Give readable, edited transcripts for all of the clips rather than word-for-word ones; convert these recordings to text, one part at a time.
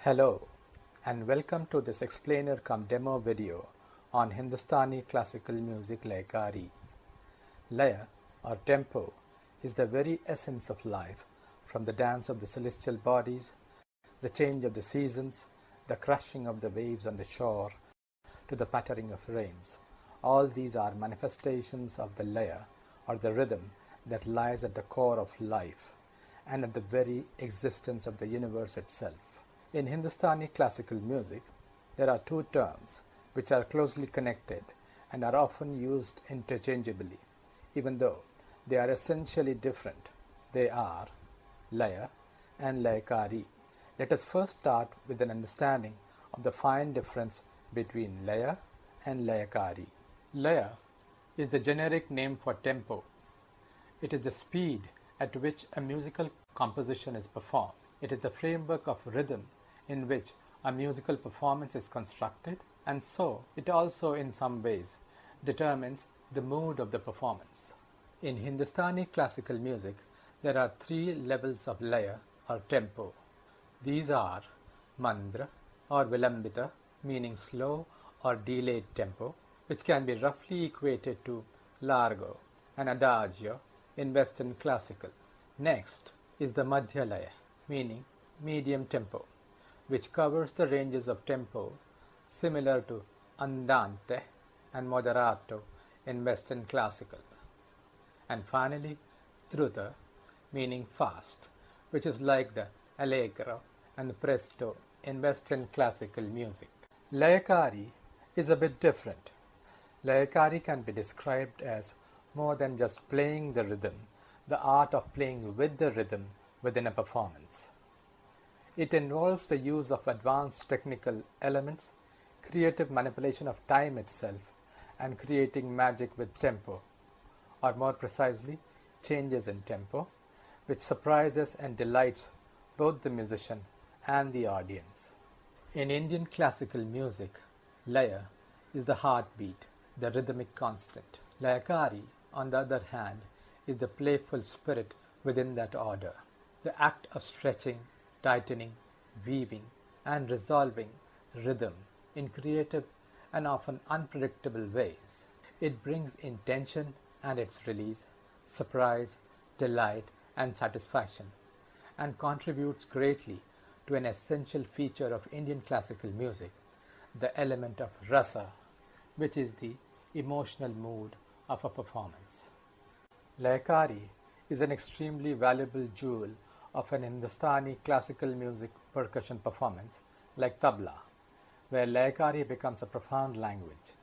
Hello and welcome to this explainer-cum-demo video on Hindustaani classical music Layakaari. Laya or tempo is the very essence of life, from the dance of the celestial bodies, the change of the seasons, the crashing of the waves on the shore, to the pattering of rains. All these are manifestations of the Laya or the rhythm that lies at the core of life and at the very existence of the universe itself. In Hindustaani classical music, there are two terms which are closely connected and are often used interchangeably, even though they are essentially different. They are Laya and Layakaari. Let us first start with an understanding of the fine difference between Laya and Layakaari. Laya is the generic name for tempo. It is the speed at which a musical composition is performed. It is the framework of rhythm in which a musical performance is constructed, and so it also in some ways determines the mood of the performance. In Hindustani classical music, there are three levels of Laya or tempo. These are Mantra or Vilambita, meaning slow or delayed tempo, which can be roughly equated to Largo and Adagio in Western classical. Next is the Madhya Laya, meaning medium tempo, which covers the ranges of tempo similar to Andante and Moderato in Western classical. And finally, Druta, meaning fast, which is like the Allegro and Presto in Western classical music. Layakāri is a bit different. Layakāri can be described as more than just playing the rhythm, the art of playing with the rhythm within a performance. It involves the use of advanced technical elements, creative manipulation of time itself, and creating magic with tempo, or more precisely, changes in tempo, which surprises and delights both the musician and the audience. In Indian classical music, Laya is the heartbeat, the rhythmic constant. Layakaari, on the other hand, is the playful spirit within that order, the act of stretching, tightening, weaving, and resolving rhythm in creative and often unpredictable ways. It brings in tension and its release, surprise, delight, and satisfaction, and contributes greatly to an essential feature of Indian classical music, the element of rasa, which is the emotional mood of a performance. Layakaari is an extremely valuable jewel of an Hindustani classical music percussion performance like Tabla, where Layakaari becomes a profound language.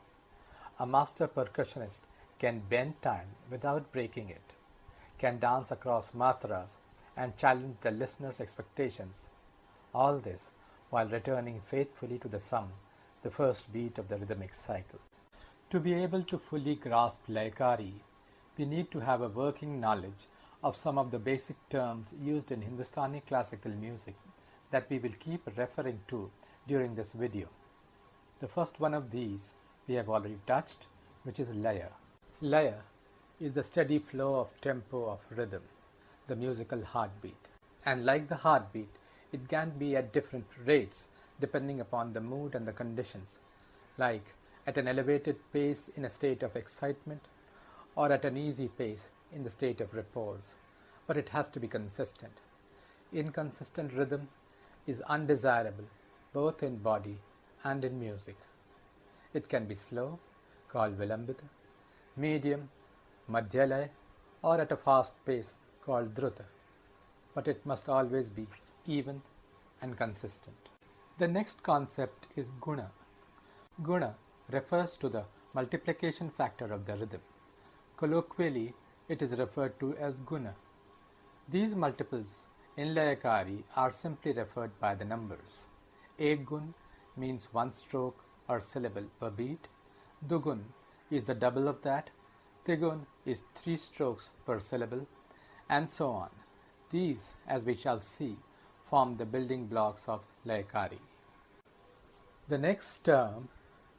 A master percussionist can bend time without breaking it, can dance across Maatras and challenge the listener's expectations, all this while returning faithfully to the sum, the first beat of the rhythmic cycle. To be able to fully grasp Layakaari, we need to have a working knowledge of some of the basic terms used in Hindustani classical music that we will keep referring to during this video. The first one of these we have already touched, which is Laya. Laya is the steady flow of tempo of rhythm, the musical heartbeat. And like the heartbeat, it can be at different rates depending upon the mood and the conditions, like at an elevated pace in a state of excitement or at an easy pace in the state of repose, but it has to be consistent. Inconsistent rhythm is undesirable both in body and in music. It can be slow, called Vilambita, medium, Madhyalaya, or at a fast pace called Druta, but it must always be even and consistent. The next concept is Guna. Guna refers to the multiplication factor of the rhythm. Colloquially, it is referred to as Guna. These multiples in Layakaari are simply referred by the numbers. Ekgun means one stroke or syllable per beat. Dugun is the double of that. Tugun is 3 strokes per syllable, and so on. These, as we shall see, form the building blocks of Layakaari. The next term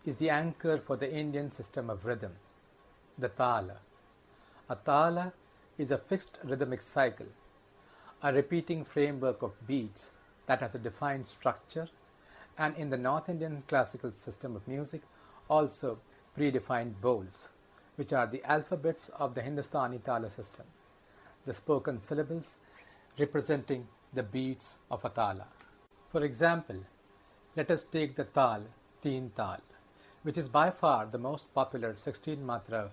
is the anchor for the Indian system of rhythm, the Taala. A Taala is a fixed rhythmic cycle, a repeating framework of beats that has a defined structure, and in the North Indian classical system of music also predefined bowls, which are the alphabets of the Hindustani Taala system, the spoken syllables representing the beats of a Taala. For example, let us take the Taal, Teen Taal, which is by far the most popular 16 Maatraa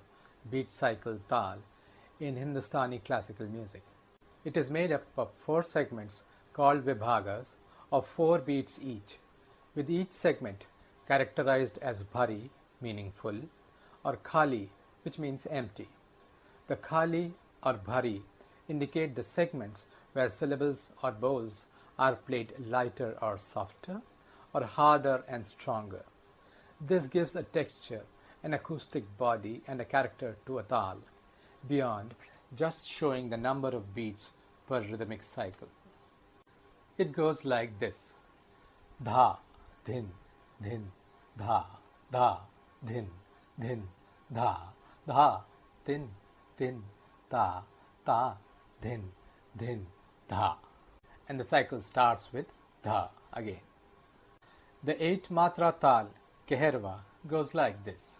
beat cycle Taal in Hindustani classical music. It is made up of 4 segments called Vibhagas of 4 beats each, with each segment characterized as Bhari, meaning full, or Khali, which means empty. The Khali or Bhari indicate the segments where syllables or bowls are played lighter or softer, or harder and stronger. This gives a texture, an acoustic body, and a character to a Taal, beyond just showing the number of beats per rhythmic cycle. It goes like this: Dha, Dhin, Dhin, Dha, Dha, Dhin, Dhin, Dha, Dha, Tin, Tin, Ta, Ta, Dhin, Dhin, Dha. And the cycle starts with Dha again. The 8 Maatraa Taal, Keherva, goes like this: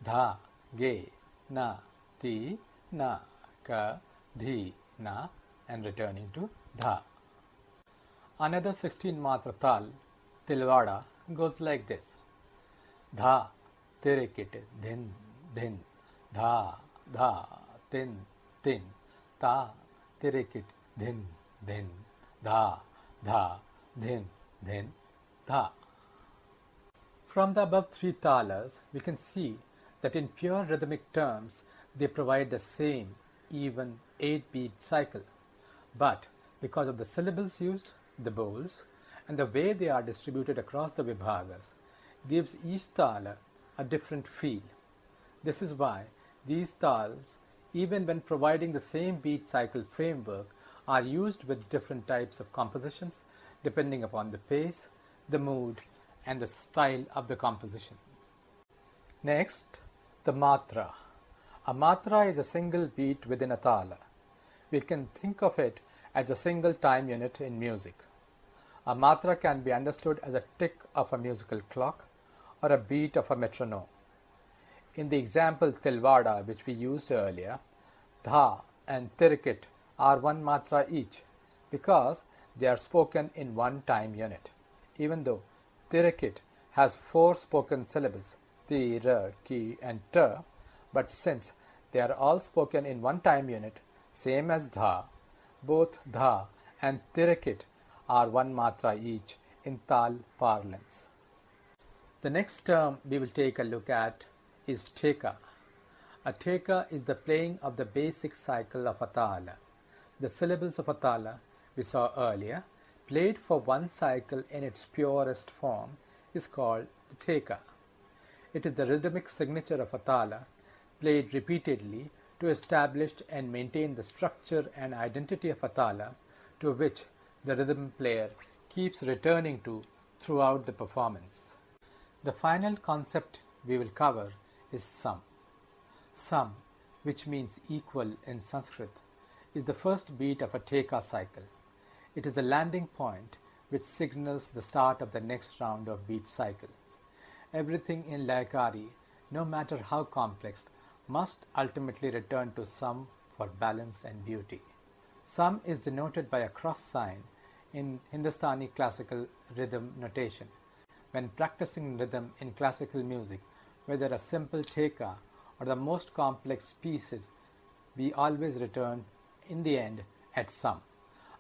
Dha, Ge, Na, Ti, Na, Ka, Dhi, Na, and returning to Dha. Another 16 Maatraa Taal, Tilwada, goes like this: Dha, Tirikit, Dhin, Dhin, Dha, Dha, Tin, Tin, Ta, Tirikit, Dhin, Dhin, Dha, Dha, Dhin, Dhin, Dha. From the above 3 talas, we can see that in pure rhythmic terms, they provide the same even 8-beat cycle. But because of the syllables used, the bowls, and the way they are distributed across the vibhagas, gives each tala a different feel. This is why these tals, even when providing the same beat cycle framework, are used with different types of compositions depending upon the pace, the mood, and the style of the composition. Next, the Maatraa. A Maatraa is a single beat within a Taala. We can think of it as a single time unit in music. A Maatraa can be understood as a tick of a musical clock or a beat of a metronome. In the example Tilwada, which we used earlier, Dha and Tirikit are 1 Maatraa each because they are spoken in 1 time unit, even though Tirikit has 4 spoken syllables, Ti, Ra, Ki, and Ta, but since they are all spoken in 1 time unit, same as Dha, both Dha and Tirikit are 1 Maatraa each in Taal parlance. The next term we will take a look at is Thekaa. A Thekaa is the playing of the basic cycle of a Taala. The syllables of a Taala we saw earlier, played for 1 cycle in its purest form, is called the Thekaa. It is the rhythmic signature of a Taala, played repeatedly to establish and maintain the structure and identity of a Taala, to which the rhythm player keeps returning to throughout the performance. The final concept we will cover is Sam. Sam, which means equal in Sanskrit, is the first beat of a Thekaa cycle. It is the landing point which signals the start of the next round of beat cycle. Everything in Layakāri, no matter how complex, must ultimately return to Sam for balance and beauty. Sam is denoted by a cross sign in Hindustaani classical rhythm notation. When practicing rhythm in classical music, whether a simple Thekaa or the most complex pieces, we always return in the end at Sam.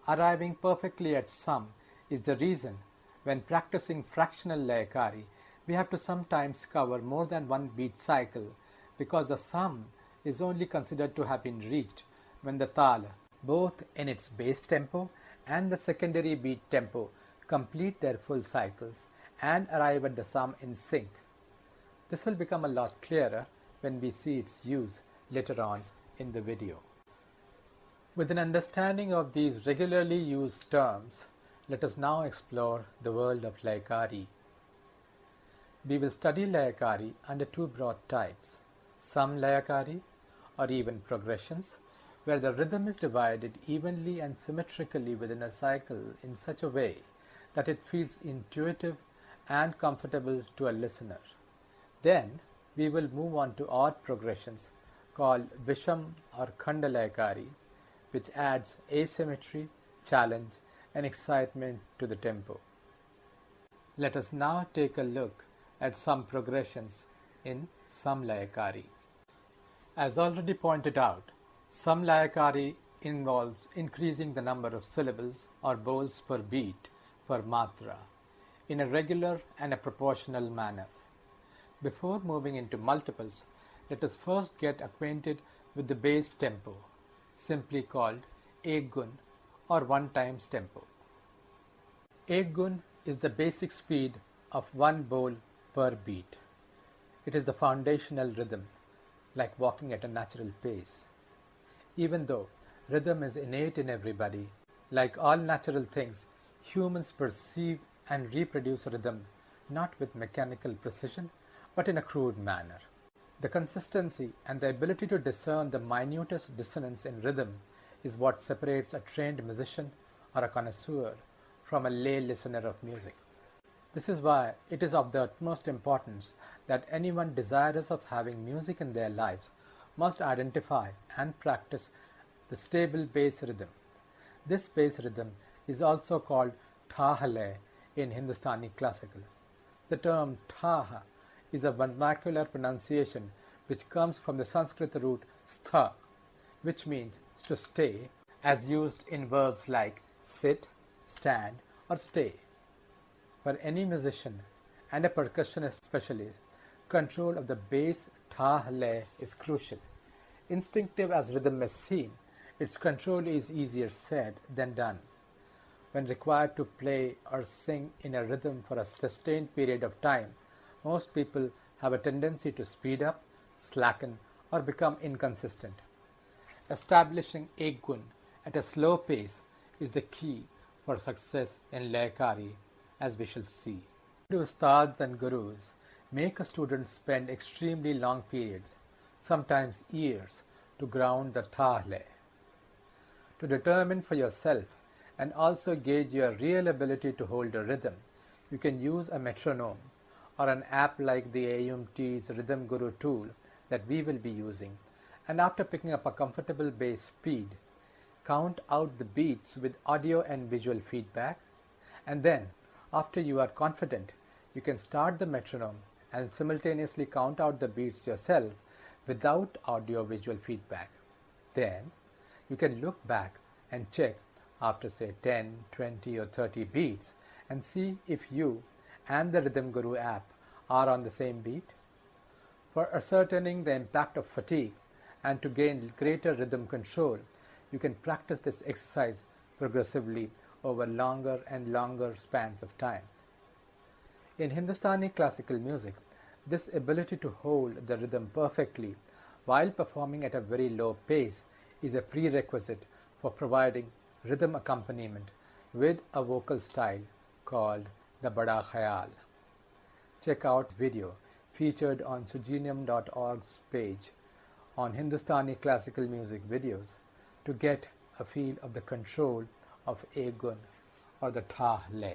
Arriving perfectly at Sam is the reason when practicing fractional Layakāri, we have to sometimes cover more than 1 beat cycle, because the Sam is only considered to have been reached when the Taala, both in its base tempo and the secondary beat tempo, complete their full cycles and arrive at the Sam in sync. This will become a lot clearer when we see its use later on in the video. With an understanding of these regularly used terms, let us now explore the world of Layakāri. We will study Layakāri under 2 broad types: Sam Layakāri, or even progressions, where the rhythm is divided evenly and symmetrically within a cycle in such a way that it feels intuitive and comfortable to a listener. Then we will move on to odd progressions called Visham or Khanda Layakari, which adds asymmetry, challenge, and excitement to the tempo. Let us now take a look at some progressions in some Layakari. As already pointed out, some Layakari involves increasing the number of syllables or bowls per beat per Maatraa in a regular and a proportional manner. Before moving into multiples, let us first get acquainted with the base tempo, simply called Ekgun or 1 times tempo. Ekgun is the basic speed of 1 bowl per beat. It is the foundational rhythm, like walking at a natural pace. Even though rhythm is innate in everybody, like all natural things, humans perceive and reproduce rhythm not with mechanical precision, but in a crude manner. The consistency and the ability to discern the minutest dissonance in rhythm is what separates a trained musician or a connoisseur from a lay listener of music. This is why it is of the utmost importance that anyone desirous of having music in their lives must identify and practice the stable bass rhythm. This bass rhythm is also called Taala in Hindustaani classical. The term Taha is a vernacular pronunciation which comes from the Sanskrit root stha, which means to stay, as used in verbs like sit, stand, or stay. For any musician and a percussionist specialist, control of the bass Taala is crucial. Instinctive as rhythm may seem, its control is easier said than done. When required to play or sing in a rhythm for a sustained period of time, most people have a tendency to speed up, slacken, or become inconsistent. Establishing Ekgun at a slow pace is the key for success in Layakāri, as we shall see. The Ustads and Gurus make a student spend extremely long periods, sometimes years, to ground the Taala. To determine for yourself and also gauge your real ability to hold a rhythm, you can use a metronome or an app like the AUMT's Rhythm Guru tool that we will be using, and after picking up a comfortable bass speed, count out the beats with audio and visual feedback, and then, after you are confident, you can start the metronome and simultaneously count out the beats yourself without audio-visual feedback. Then, you can look back and check after say 10, 20 or 30 beats and see if you and the Rhythm Guru app are on the same beat. For ascertaining the impact of fatigue and to gain greater rhythm control, you can practice this exercise progressively over longer and longer spans of time. In Hindustaani classical music, this ability to hold the rhythm perfectly while performing at a very low pace is a prerequisite for providing rhythm accompaniment with a vocal style called the Bada Khayal. Check out video featured on sugenium.org's page on Hindustaani classical music videos to get a feel of the control of Ekgun or the Taala.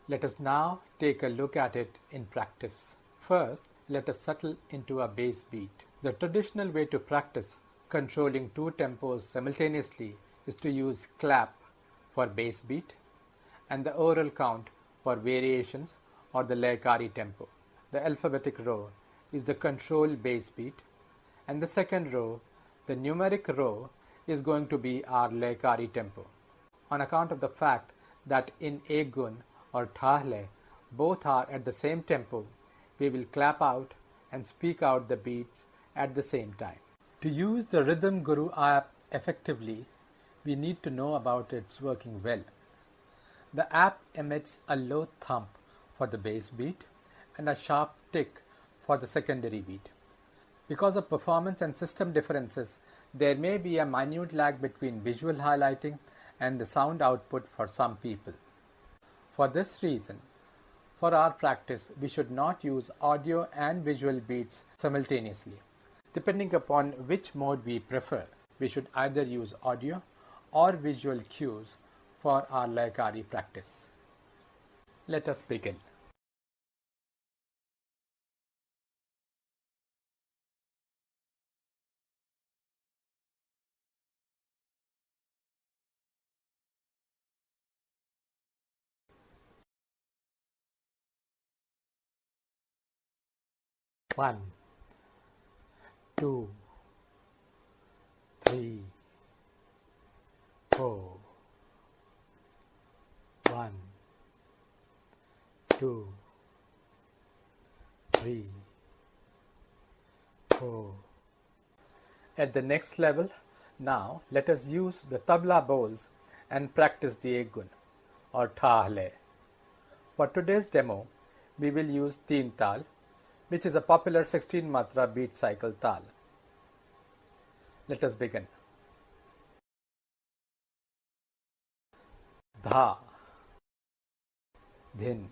Let us now take a look at it in practice. First, let us settle into a bass beat. The traditional way to practice controlling 2 tempos simultaneously is to use clap for bass beat and the oral count for variations or the Layakāri tempo. The alphabetic row is the control bass beat, and the second row, the numeric row, is going to be our Layakāri tempo. On account of the fact that in Ekgun or Taala both are at the same tempo, we will clap out and speak out the beats at the same time. To use the Rhythm Guru app effectively, we need to know about its working well. The app emits a low thump for the bass beat and a sharp tick for the secondary beat. Because of performance and system differences, there may be a minute lag between visual highlighting and the sound output for some people. For this reason, for our practice, we should not use audio and visual beats simultaneously. Depending upon which mode we prefer, we should either use audio or visual cues for our Layakāri practice. Let us begin. One, two, three, four. 1, 2, 3, 4. At the next level, now let us use the tabla bowls and practice the Ekgun or Taala. For today's demo, we will use Teen Tal, which is a popular 16 Maatraa beat cycle Tal. Let us begin. Dha, Dhin,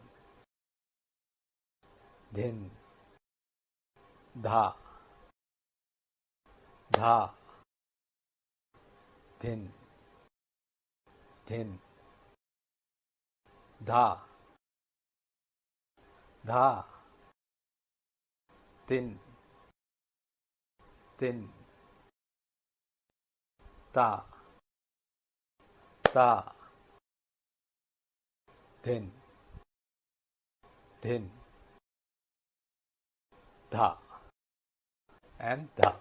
Dhin, Dha, Dha, Dhin, Dhin, Dha, Dha, Dhin, Dhin, Ta, Ta, Dhin, Dhin, Dha, and Dha.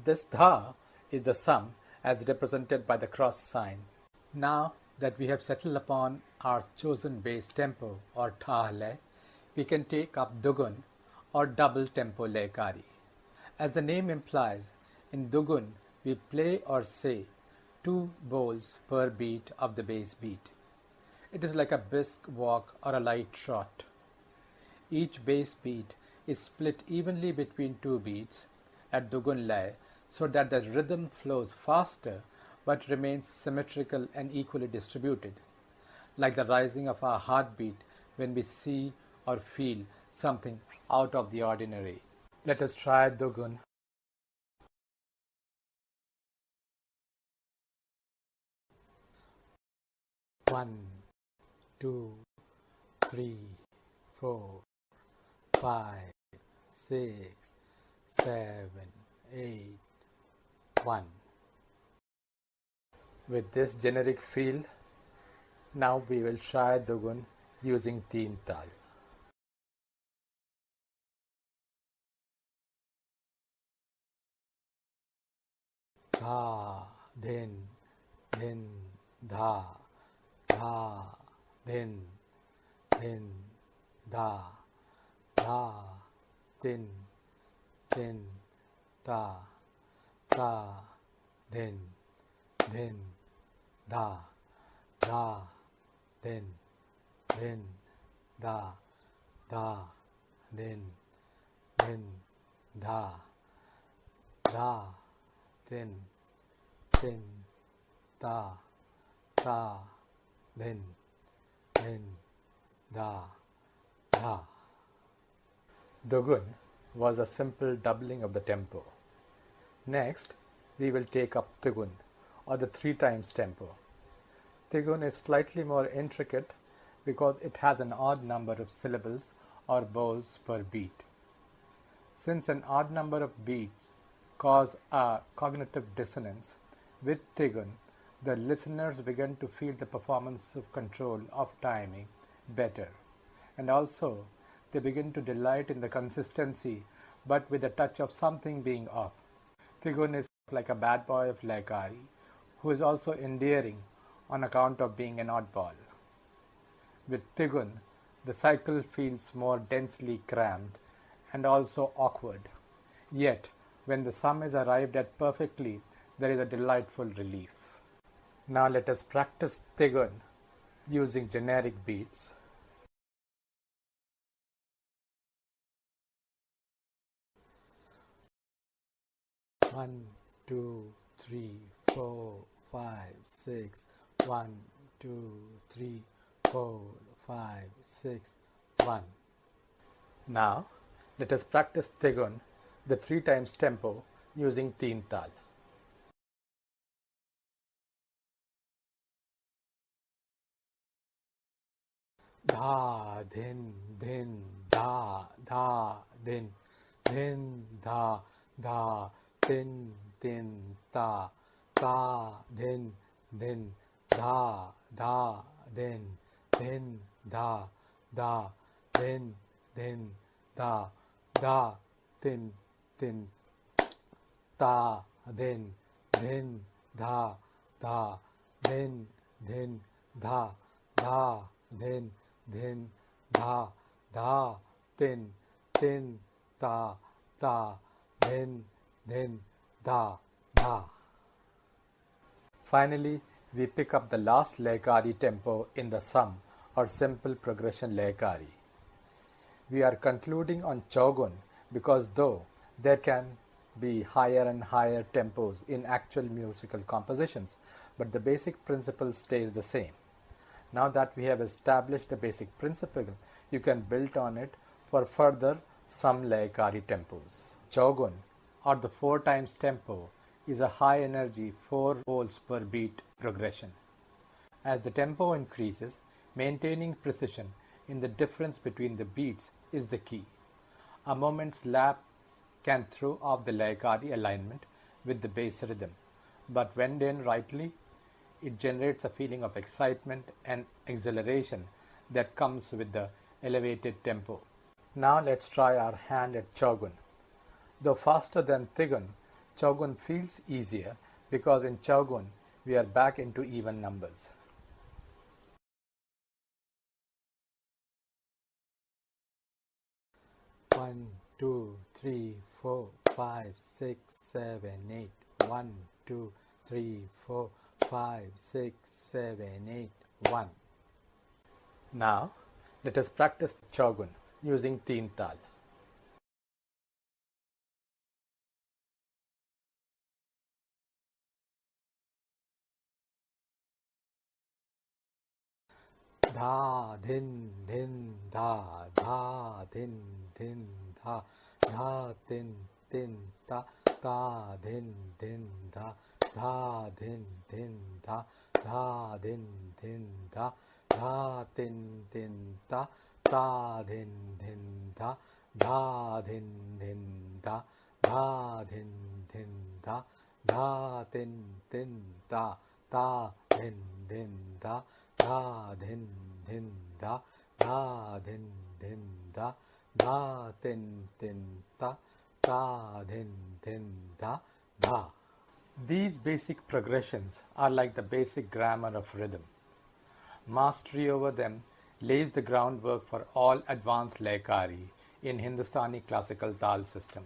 This Dha is the sum as represented by the cross sign. Now that we have settled upon our chosen bass tempo or Taala, we can take up Dugun or double tempo Layakaari. As the name implies, in Dugun we play or say 2 bowls per beat of the bass beat. It is like a brisk walk or a light trot. Each bass beat is split evenly between 2 beats at Dugun Laya so that the rhythm flows faster but remains symmetrical and equally distributed, like the rising of our heartbeat when we see or feel something out of the ordinary. Let us try Dugun. One, 2, 3, 4, 5, 6, 7, 8, 1. With this generic feel, now we will try Dugun using Teen Tal. Dha, Dhin, Dhin, Dha, Dha, Dhin, Dhin, Dha, Dha, Dhin, Dhin, Dha, Dha, Dhin, Dhin, Dha, Dha, Dhin, Dhin, Dha, Dha, Dhin, Dhin, Dha, Dha, Dhin, Dhin, Dha, Dha, Dhin, Dhin, Dha, Dha. Dugun was a simple doubling of the tempo. Next, we will take up Tugun or the 3 times tempo. Tugun is slightly more intricate because it has an odd number of syllables or bowls per beat. Since an odd number of beats cause a cognitive dissonance, with Tugun, the listeners begin to feel the performance of control of timing better, and also they begin to delight in the consistency but with a touch of something being off. Tugun is like a bad boy of Layakaari who is also endearing on account of being an oddball. With Tugun, the cycle feels more densely crammed and also awkward. Yet, when the sum is arrived at perfectly, there is a delightful relief. Now let us practice Tugun using generic beats. One, 2, 3, 4, 5, 6. 1, 2, 3, 4, 5, 6, 1. Now let us practice Tugun, the 3 times tempo using Teen Tal. dha dhin dhin dha dha dhin dhin dha dha din din ta ta din din dha dha din din dha dha din din dha dha din din ta din din dha dha din din dha dha din din dha dha din din ta ta din din dha dha. Finally, we pick up the last Layakaari tempo in the sum or simple progression Layakaari. We are concluding on Chaugun because though there can be higher and higher tempos in actual musical compositions, but the basic principle stays the same. Now that we have established the basic principle, you can build on it for further some Layakaari tempos. Chaugun, or the 4 times tempo, is a high energy 4 volts per beat progression. As the tempo increases, maintaining precision in the difference between the beats is the key. A moment's lapse can throw off the Layakaari alignment with the bass rhythm, but when done rightly, it generates a feeling of excitement and exhilaration that comes with the elevated tempo. Now let's try our hand at Chaugun. Though faster than Tugun, Chaugun feels easier because in Chaugun we are back into even numbers. One, two, three, 4, 5, 6, 7, 8. 1, 2, 3, 4, 5, 6, 7, 8, 1. Now, let us practice Chaugun using Teen Tal. Dha din din dha dha din din dha dha din din ta ta din din dha dha din din dha dha din din dha dha din din ta ta din din dha dha din din dha dha din din dha dha din din ta ta din din dha dha din din dha dha din din dha dha din din ta ta din din dha dha. These basic progressions are like the basic grammar of rhythm. Mastery over them lays the groundwork for all advanced Layakaari in Hindustaani classical Taal system.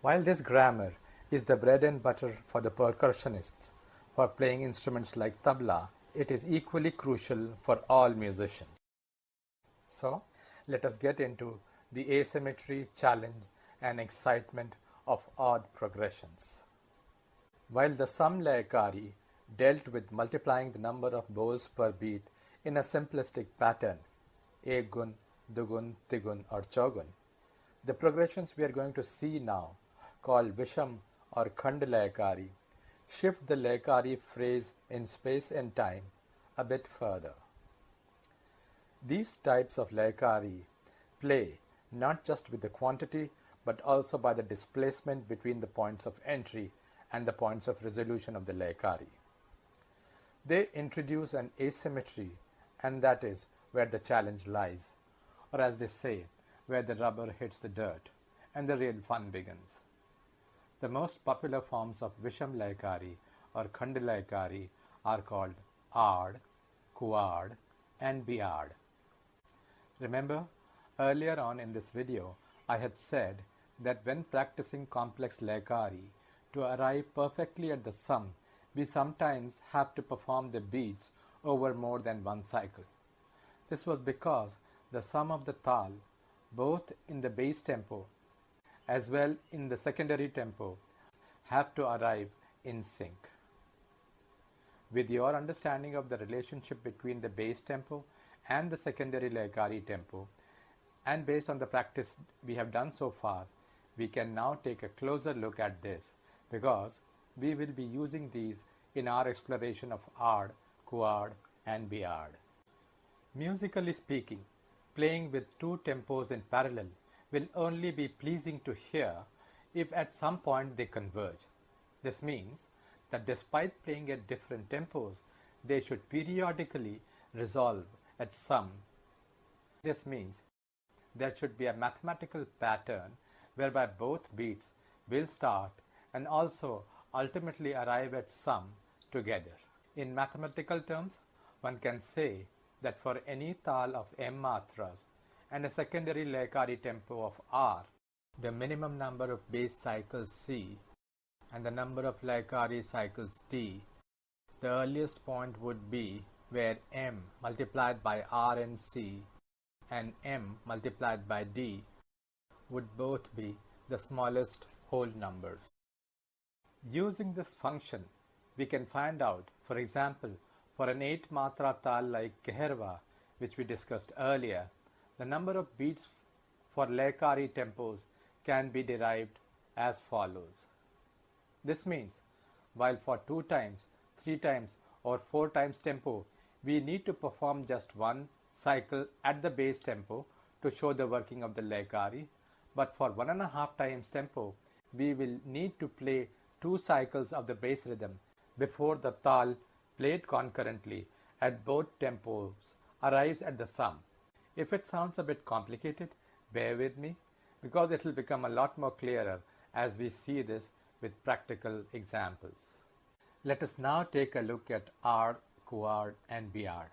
While this grammar is the bread and butter for the percussionists for playing instruments like tabla, it is equally crucial for all musicians. So, let us get into the asymmetry, challenge, and excitement of odd progressions. While the sum Layakaari dealt with multiplying the number of bowls per beat in a simplistic pattern, Ekgun, Dugun, Tugun, or Chaugun, the progressions we are going to see now, called Visham or Khanda Layakari, shift the Layakaari phrase in space and time a bit further. These types of Layakaari play not just with the quantity but also by the displacement between the points of entry and the points of resolution of the Layakaari. They introduce an asymmetry, and that is where the challenge lies, or as they say, where the rubber hits the dirt and the real fun begins. The most popular forms of Visham Layakari or Khanda Layakari are called Aad, Kuaad and Biyaad. Remember, earlier on in this video, I had said that when practicing complex Layakari, to arrive perfectly at the sum, we sometimes have to perform the beats over more than one cycle. This was because the sum of the Taal, both in the bass tempo as well in the secondary tempo, have to arrive in sync. With your understanding of the relationship between the bass tempo and the secondary Layakari tempo, and based on the practice we have done so far, we can now take a closer look at this because we will be using these in our exploration of Aad, Kuaad and Biyaad. Musically speaking, playing with two tempos in parallel will only be pleasing to hear if at some point they converge. This means that despite playing at different tempos, they should periodically resolve at some. This means there should be a mathematical pattern whereby both beats will start and also ultimately arrive at some together. In mathematical terms, one can say that for any tal of M matras and a secondary Layakaari tempo of R, the minimum number of bass cycles C and the number of Layakaari cycles T, the earliest point would be where M multiplied by R and C and M multiplied by D would both be the smallest whole numbers. Using this function, we can find out, for example, for an 8 Maatraa tal like Keherwa, which we discussed earlier, the number of beats for Layakaari tempos can be derived as follows. This means, while for 2 times, 3 times or 4 times tempo, we need to perform just one cycle at the base tempo to show the working of the Layakaari, but for 1.5 times tempo, we will need to play 2 cycles of the bass rhythm before the tal played concurrently at both tempos arrives at the sum. If it sounds a bit complicated, bear with me because it will become a lot more clearer as we see this with practical examples. Let us now take a look at Aad, Kuaad and Biyaad.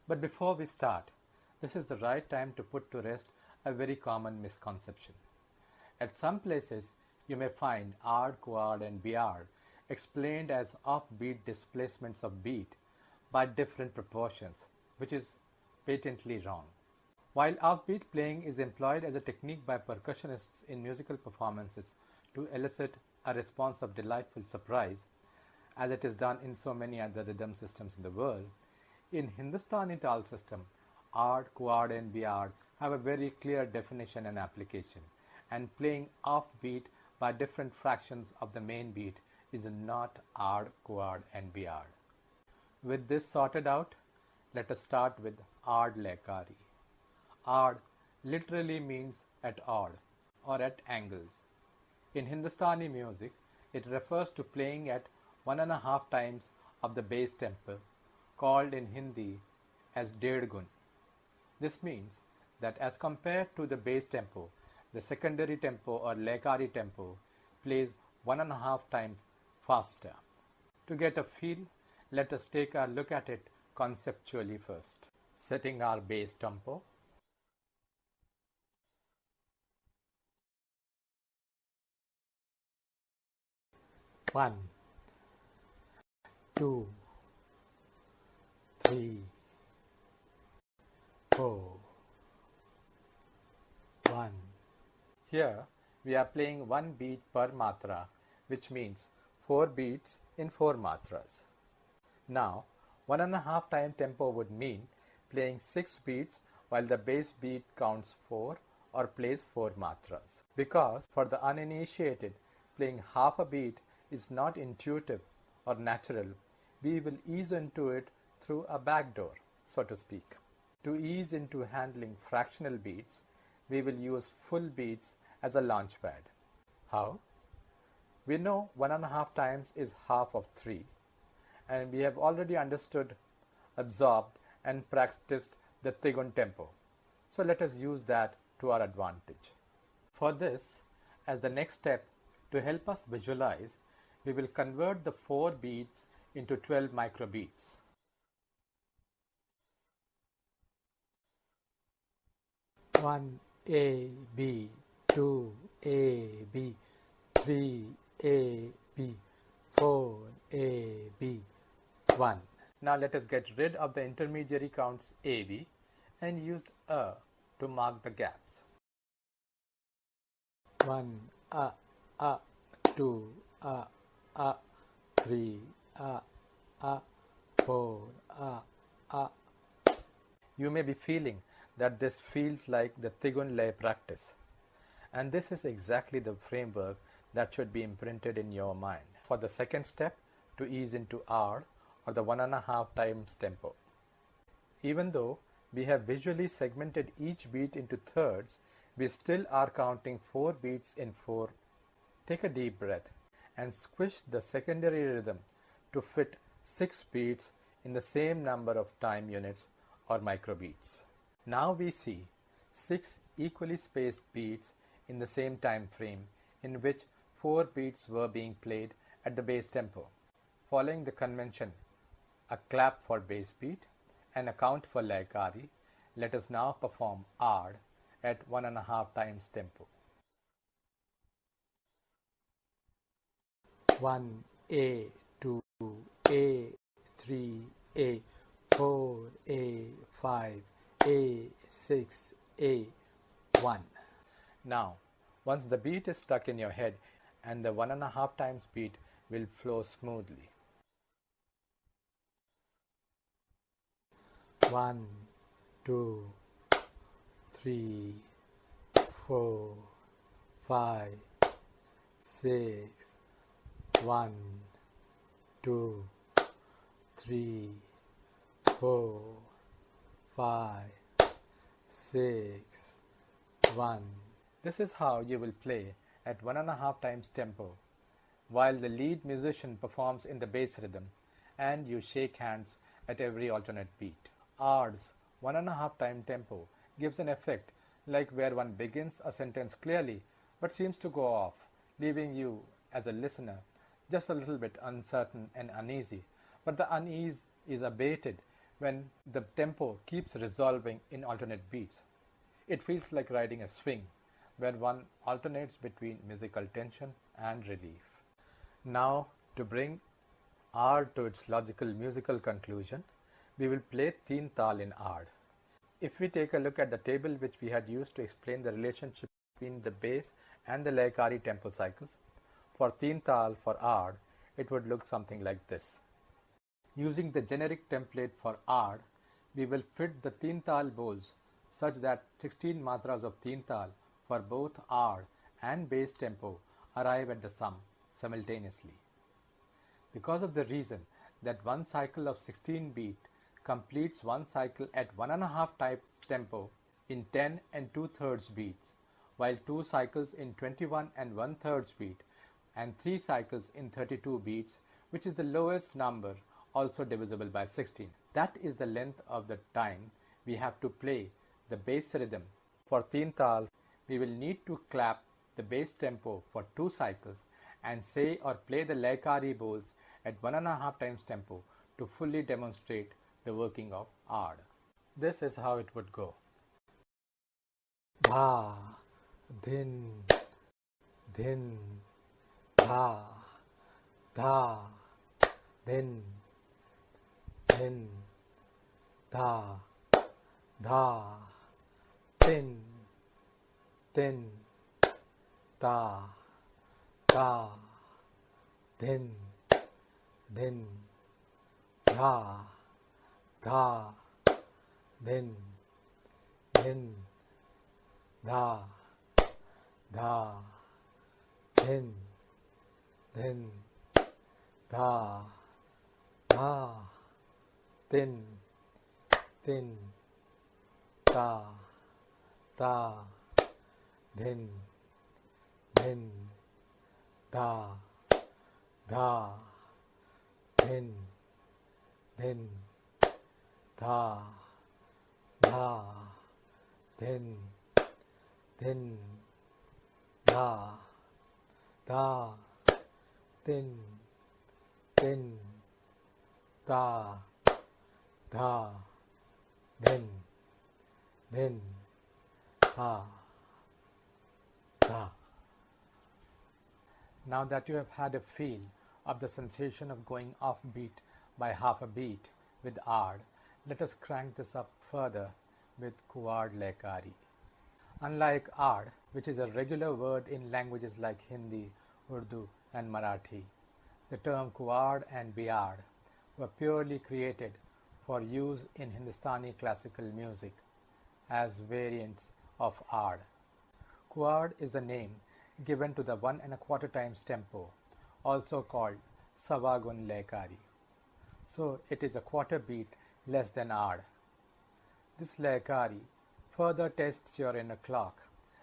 But before we start, this is the right time to put to rest a very common misconception. At some places, you may find Aad, Kuaad and Biyaad explained as offbeat displacements of beat by different proportions, which is patently wrong. While offbeat playing is employed as a technique by percussionists in musical performances to elicit a response of delightful surprise, as it is done in so many other rhythm systems in the world, in Hindustani tal system, Aad, Kuaad and Biyaad have a very clear definition and application, and playing offbeat by different fractions of the main beat is not Aad, Kuaad and Biyaad. With this sorted out, let us start with Aad Layakari. Aad literally means at odd or at angles. In Hindustani music, it refers to playing at 1.5 times of the bass tempo, called in Hindi as Gun. This means that as compared to the bass tempo, the secondary tempo or Layakaari tempo plays 1.5 times faster. To get a feel, let us take a look at it conceptually first. Setting our bass tempo. One, 2, 3, 4, 1. Here we are playing one beat per matra, which means 4 beats in 4 matras. Now 1.5 time tempo would mean playing 6 beats while the bass beat counts 4 or plays 4 matras. Because for the uninitiated, playing half a beat is not intuitive or natural, we will ease into it through a back door, so to speak. To ease into handling fractional beats, we will use full beats as a launchpad. How? We know 1.5 times is half of 3, and we have already understood, absorbed and practiced the Tugun tempo. So let us use that to our advantage. For this, as the next step, to help us visualize, we will convert the 4 beats into 12 microbeats. One A B, 2 A B, 3 A B, 4 A B, 1. Now let us get rid of the intermediary counts A B and use A to mark the gaps. 1 A, 2 A, 3 A, 4 A. You may be feeling that this feels like the Tugun lay practice, and this is exactly the framework that should be imprinted in your mind for the second step, to ease into Aad or the 1.5 times tempo. Even though we have visually segmented each beat into thirds, we still are counting 4 beats in 4. Take a deep breath and squish the secondary rhythm to fit 6 beats in the same number of time units or microbeats. Now we see 6 equally spaced beats in the same time frame in which 4 beats were being played at the bass tempo. Following the convention, a clap for bass beat and a count for Layakaari, let us now perform AUD at 1.5 times tempo. 1 A 2 A 3 A 4 A 5 A 6 A 1. Now, once the beat is stuck in your head, and the 1.5 times beat will flow smoothly. 1 2 3 4 5 6 1 2 3 4 5 6 1. This is how you will play at 1.5 times tempo while the lead musician performs in the bass rhythm and you shake hands at every alternate beat. AUD's 1.5 time tempo gives an effect like where one begins a sentence clearly but seems to go off, leaving you as a listener just a little bit uncertain and uneasy, but the unease is abated when the tempo keeps resolving in alternate beats. It feels like riding a swing where one alternates between musical tension and relief. Now, to bring AUD to its logical musical conclusion, we will play Teen Taal in AUD. If we take a look at the table which we had used to explain the relationship between the bass and the Layakaari tempo cycles, for Teen Taal for AUD, it would look something like this. Using the generic template for AUD, we will fit the Teen Taal bowls such that 16 matras of Teen Taal for both AUD and bass tempo arrive at the sum simultaneously. Because of the reason that one cycle of 16 beat completes one cycle at 1.5 times tempo in 10 and 2/3 beats, while 2 cycles in 21 and 1/3 beat and 3 cycles in 32 beats, which is the lowest number also divisible by 16. That is the length of the time we have to play the bass rhythm. For Teen Taal, we will need to clap the bass tempo for 2 cycles and say or play the Layakaari bowls at 1.5 times tempo to fully demonstrate the working of AUD. This is how it would go. Dha, din, din, dha, dha, din, din, dha, dha, din, din, dha, dha, din, din, dha, dha, din, din, dha, dha, din, din, dha, dha, din, din, dha, dha, din, din, dha, dha, din, din, dha, dha, din, din, dha, dha, din, din, dha, dha, din, din, dha, dha. Now that you have had a feel of the sensation of going off beat by half a beat with AUD, let us crank this up further with Kuaad Layakari. Unlike AUD, which is a regular word in languages like Hindi, Urdu and Marathi, the term Kuaad and Biyaad were purely created for use in Hindustaani classical music as variants of AUD. Kuaad is the name given to the 1.25 times tempo, also called Sawagun Layakari. So it is a quarter beat less than AUD. This Layakaari further tests your inner clock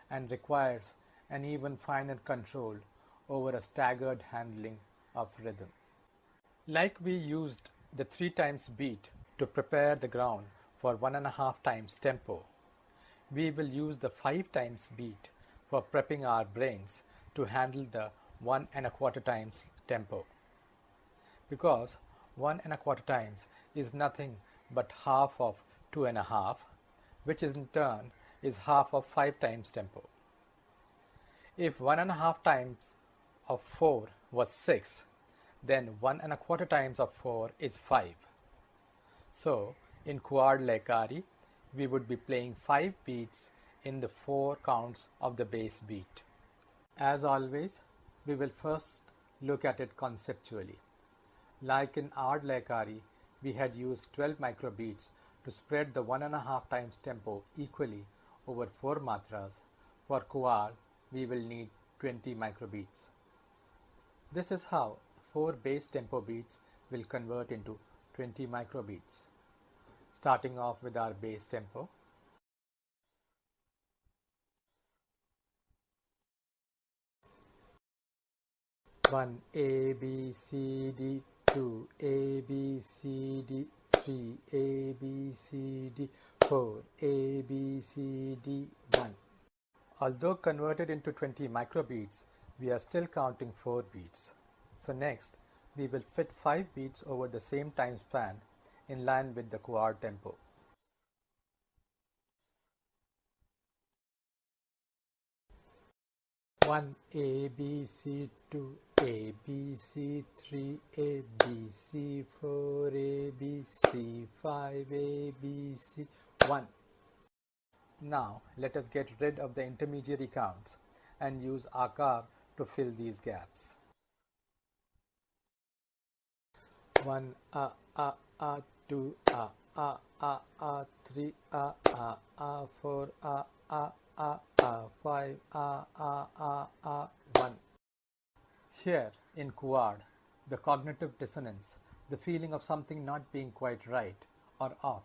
and requires an even finer control over a staggered handling of rhythm. Like we used the 3 times beat to prepare the ground for 1.5 times tempo, we will use the 5 times beat for prepping our brains to handle the 1.25 times tempo. Because 1.25 times is nothing but half of 2.5, which in turn is half of 5 times tempo. If 1.5 times of 4 was 6, then 1.25 times of 4 is 5. So in Kuaad Layakari, we would be playing 5 beats in the 4 counts of the bass beat. As always, we will first look at it conceptually. Like in Aad Layakari, we had used 12 microbeats to spread the 1.5 times tempo equally over 4 matras. For Kuaad, we will need 20 microbeats. This is how 4 bass tempo beats will convert into 20 microbeats. Starting off with our bass tempo. One A B C D, 2 A B C D, 3 A B C D, 4 A B C D, 1. Although converted into 20 microbeats, we are still counting 4 beats. So next, we will fit 5 beats over the same time span in line with the Kuaad tempo. One A B C, 2 A B C, 3 A B C, 4 A B C, 5 A B C, 1. Now let us get rid of the intermediary counts and use Aakar to fill these gaps. 1 2 3 4 5 1. Here in Kuaad, the cognitive dissonance, the feeling of something not being quite right or off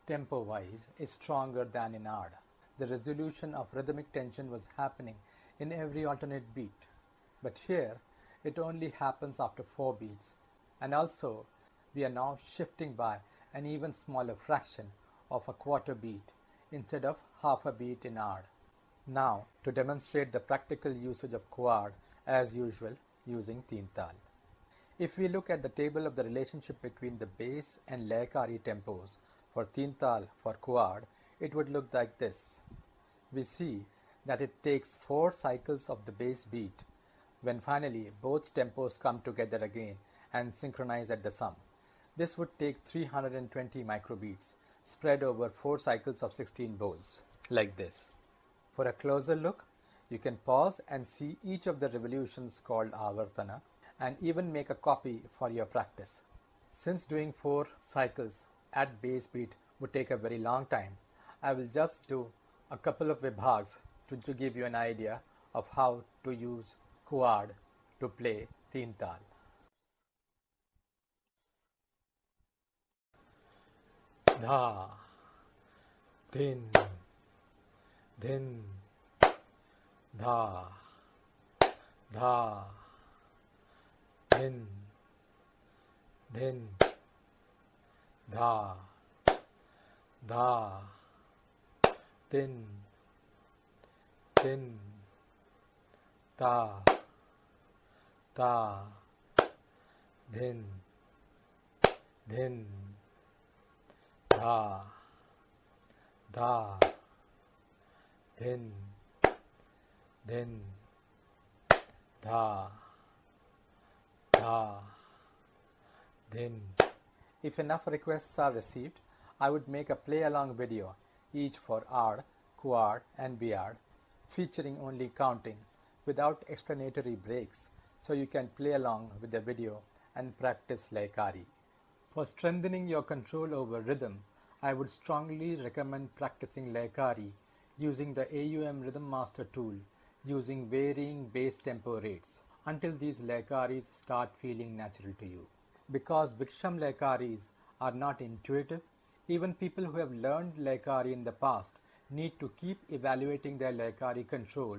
tempo-wise, is stronger than in Aad. The resolution of rhythmic tension was happening in every alternate beat, but here it only happens after 4 beats, and also we are now shifting by an even smaller fraction of a quarter beat instead of half a beat in Aad. Now to demonstrate the practical usage of Kuaad, as usual, using Teen Taal. If we look at the table of the relationship between the bass and Layakāri tempos for Teen Taal for Kuaad, it would look like this. We see that it takes 4 cycles of the bass beat when finally both tempos come together again and synchronize at the sum. This would take 320 microbeats spread over 4 cycles of 16 bowls, like this. For a closer look, you can pause and see each of the revolutions called Avartana and even make a copy for your practice. Since doing 4 cycles at bass beat would take a very long time, I will just do a couple of vibhags to give you an idea of how to use Kuaad to play Teen Taal. Dha, din, din, dha, dha, din, din, dha, dha, din, din, da, da, din, din, da, da, din, din, da, da, din. If enough requests are received, I would make a play-along video, each for Aad, Kuaad and Biyaad, featuring only counting without explanatory breaks, so you can play along with the video and practice Layakāri. For strengthening your control over rhythm, I would strongly recommend practicing Layakāri using the AUM Rhythm Master tool using varying bass tempo rates until these Layakāris start feeling natural to you. Because Viksham Layakāris are not intuitive, Even people who have learned Layakaari in the past need to keep evaluating their Layakaari control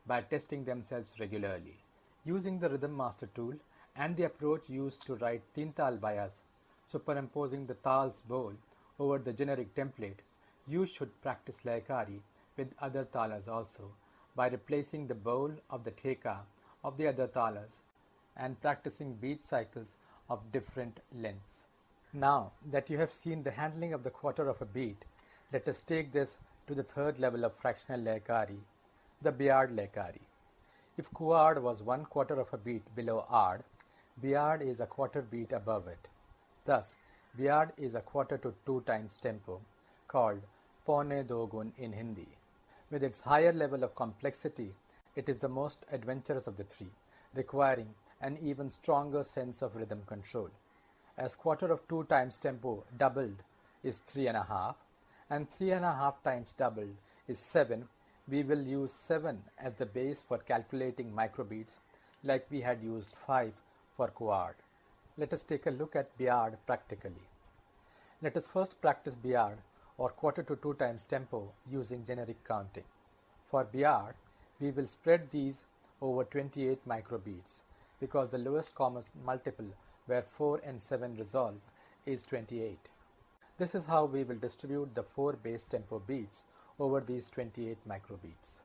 by testing themselves regularly. Using the Rhythm Master tool and the approach used to write Teen Taal bias, superimposing the Taal's bowl over the generic template, you should practice Layakaari with other Taalas also by replacing the bowl of the Thekaa of the other Taalas and practicing beat cycles of different lengths. Now that you have seen the handling of the quarter of a beat, let us take this to the third level of fractional Layakaari, the Biaad Layakaari. If Kuaad was 1/4 of a beat below Aad, Biaad is a quarter beat above it. Thus, Biaad is a quarter to 2 times tempo, called Paune Dugun in Hindi. With its higher level of complexity, it is the most adventurous of the three, requiring an even stronger sense of rhythm control. As quarter of 2 times tempo doubled is 3.5 and 3.5 times doubled is 7, we will use 7 as the base for calculating microbeats like we had used 5 for Kuaad. Let us take a look at Biaad practically. Let us first practice Biaad or quarter to 2 times tempo using generic counting. For Biaad, we will spread these over 28 microbeats because the lowest common multiple where 4 and 7 resolve is 28. This is how we will distribute the 4 base tempo beats over these 28 microbeats.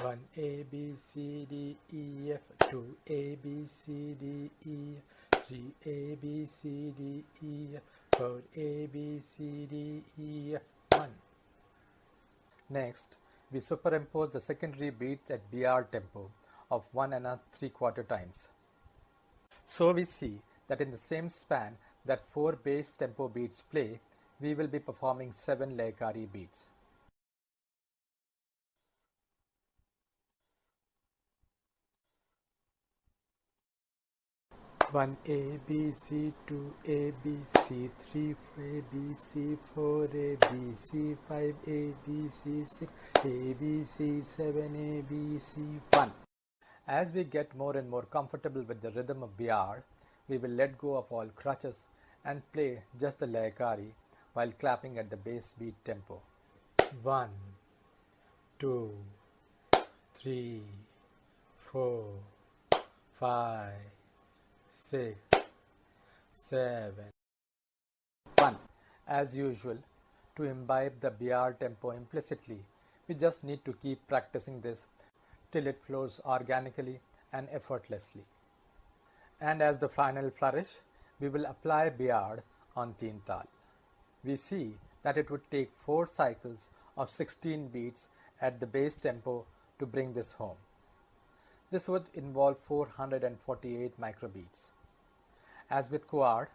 One A B C D E F, 2 A B C D E F, 3 A B C D E F, 4 A B C D E F, 1. Next, we superimpose the secondary beats at Biaad tempo of 1 3/4 times. So we see that in the same span that 4 bass tempo beats play, we will be performing 7 Layakaari beats. One A B C, 2 A B C, 3 A B C, 4 A B C, 5 A B C, 6 A B C, 7 A B C, 1. As we get more and more comfortable with the rhythm of Biaad, we will let go of all crutches and play just the Layakaari while clapping at the bass beat tempo. 1, 2, 3, 4, 5, 6, 7, 1. As usual, to imbibe the Biaad tempo implicitly, we just need to keep practicing this till it flows organically and effortlessly. And as the final flourish, we will apply Biaad on Teen Taal. We see that it would take 4 cycles of 16 beats at the bass tempo to bring this home. This would involve 448 microbeats. As with Kuaad,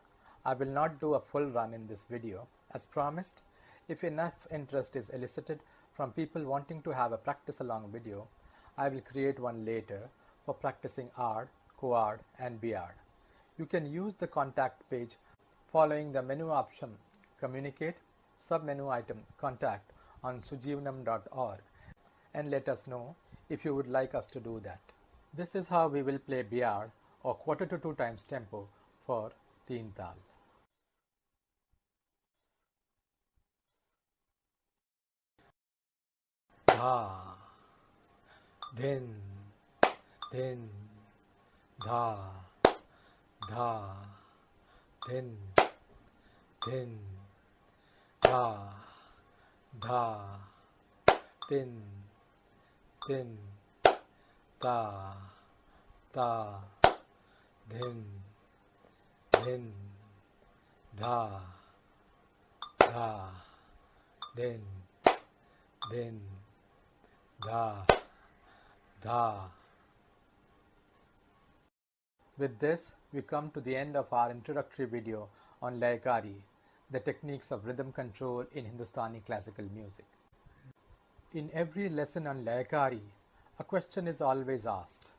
I will not do a full run in this video. As promised, if enough interest is elicited from people wanting to have a practice along video, I will create one later for practicing Aad, Kuaad and Biyaad. You can use the contact page following the menu option Communicate, sub-menu item Contact on sujeevanam.org and let us know if you would like us to do that. This is how we will play Biyaad or quarter to 2 times tempo for Teen Taal. Dha, din, din, dha, dha, din, din, dha, dha, din, din, da, da, din, din, dha, dha, din, din, da, da. With this, we come to the end of our introductory video on Layakaari, the techniques of rhythm control in Hindustani classical music. In every lesson on Layakaari, a question is always asked.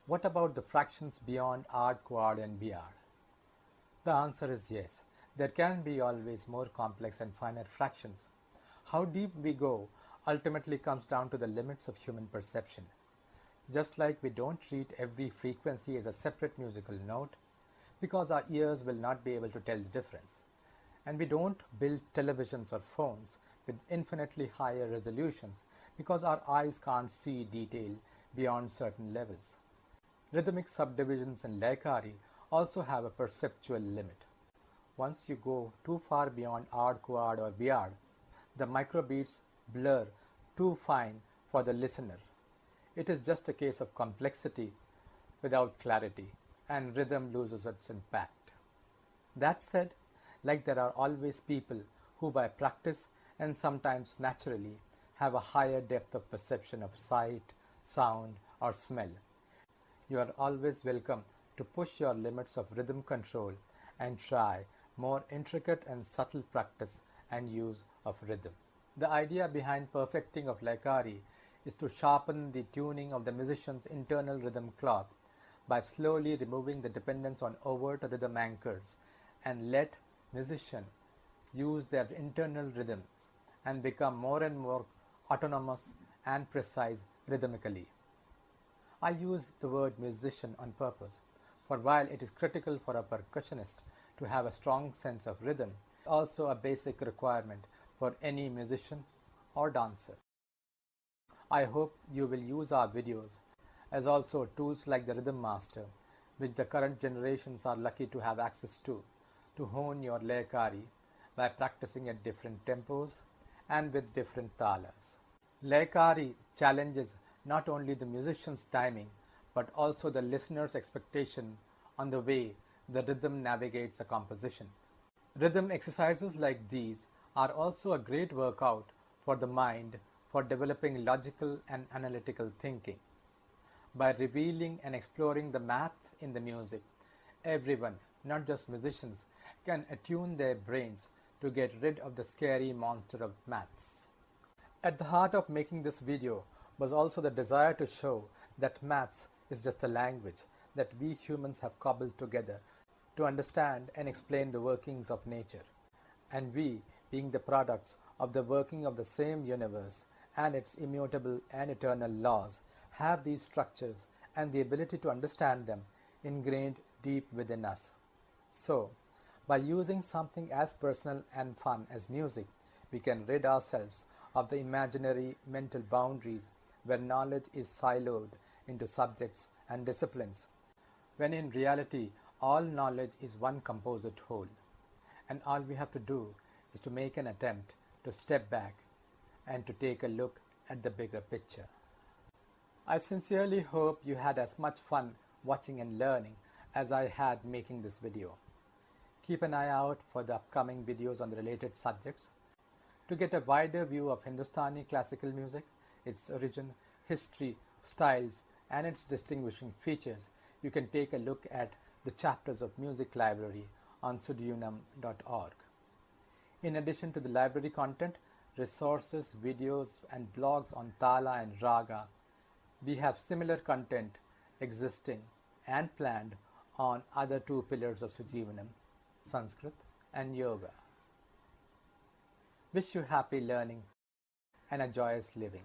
What about the fractions beyond Aad, Kuaad and Biyaad? The answer is yes. There can be always more complex and finer fractions. How deep we go ultimately comes down to the limits of human perception. Just like we don't treat every frequency as a separate musical note, because our ears will not be able to tell the difference. And we don't build televisions or phones with infinitely higher resolutions because our eyes can't see detail beyond certain levels. Rhythmic subdivisions in Layakaari also have a perceptual limit. Once you go too far beyond Aad, Kuaad or Biyaad, the microbeats blur too fine for the listener. It is just a case of complexity without clarity, and rhythm loses its impact. That said, like there are always people who by practice and sometimes naturally have a higher depth of perception of sight, sound or smell, you are always welcome to push your limits of rhythm control and try more intricate and subtle practice and use of rhythm. The idea behind perfecting of Layakaari is to sharpen the tuning of the musician's internal rhythm clock by slowly removing the dependence on overt rhythm anchors and let musicians use their internal rhythms and become more and more autonomous and precise rhythmically. I use the word musician on purpose, for while it is critical for a percussionist to have a strong sense of rhythm, it is also a basic requirement for any musician or dancer. I hope you will use our videos as also tools like the Rhythm Master, which the current generations are lucky to have access to hone your Layakaari by practicing at different tempos and with different talas. Layakaari challenges not only the musician's timing but also the listener's expectation on the way the rhythm navigates a composition. Rhythm exercises like these are also a great workout for the mind for developing logical and analytical thinking. By revealing and exploring the math in the music, everyone, not just musicians, can attune their brains to get rid of the scary monster of maths. At the heart of making this video was also the desire to show that maths is just a language that we humans have cobbled together to understand and explain the workings of nature. And we, being the products of the working of the same universe and its immutable and eternal laws, have these structures and the ability to understand them ingrained deep within us. So, by using something as personal and fun as music, we can rid ourselves of the imaginary mental boundaries where knowledge is siloed into subjects and disciplines, when in reality all knowledge is one composite whole, and all we have to do is to make an attempt to step back and to take a look at the bigger picture. I sincerely hope you had as much fun watching and learning as I had making this video. Keep an eye out for the upcoming videos on the related subjects. To get a wider view of Hindustaani classical music, its origin, history, styles, and its distinguishing features, you can take a look at the chapters of music library on sudyunam.org. In addition to the library content, resources, videos, and blogs on Taala and Raga, we have similar content existing and planned on other two pillars of Sujivanam, Sanskrit and Yoga. Wish you happy learning and a joyous living.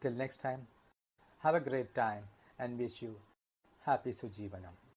Till next time, have a great time and wish you happy Sujivanam.